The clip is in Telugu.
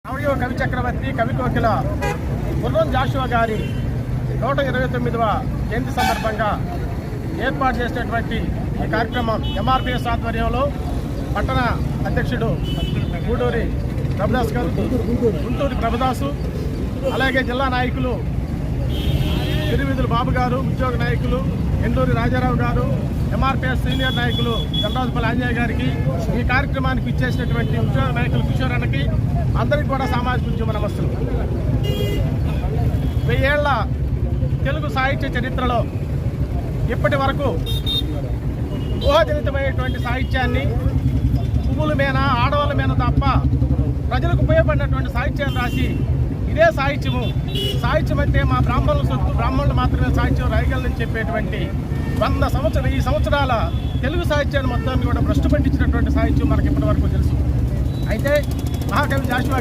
ఆడియో కవి చక్రవర్తి కవి కోకిల గుర్రం జాషువా గారి 129వ జయంతి సందర్భంగా ఏర్పాటు చేసినటువంటి ఈ కార్యక్రమం ఎంఆర్పిఎస్ ఆధ్వర్యంలో పట్టణ అధ్యక్షుడు గూడూరి ప్రభుదాస్ గారు, గుంటూరి ప్రభుదాసు, అలాగే జిల్లా నాయకులు తిరువిధుల బాబు గారు, ఉద్యోగ నాయకులు ఎండూరి రాజారావు గారు, ఎంఆర్పిఎస్ సీనియర్ నాయకులు చంద్రాజపల్లి ఆంజనేయ గారికి, ఈ కార్యక్రమానికి ఇచ్చేసినటువంటి ఉద్యోగ నాయకులు కిషోరానికి అందరికీ కూడా సామాజిక ఉద్యమ నమస్సులు. 1000 ఏళ్ల తెలుగు సాహిత్య చరిత్రలో ఇప్పటి వరకు ఊహాజనితమైనటువంటి సాహిత్యాన్ని పువ్వుల మీద ఆడవాళ్ళ మీద తప్ప ప్రజలకు ఉపయోగపడినటువంటి సాహిత్యాన్ని రాసి ఇదే సాహిత్యం అంటే మా బ్రాహ్మణుల సొత్తు, బ్రాహ్మణులు మాత్రమే సాహిత్యం రాయగలని చెప్పేటువంటి 100 సంవత్సరాల తెలుగు సాహిత్యాన్ని మొత్తాన్ని కూడా భ్రష్టు పట్టించినటువంటి సాహిత్యం మనకి ఇప్పటి వరకు తెలుసు. అయితే మహాకవి జాషువా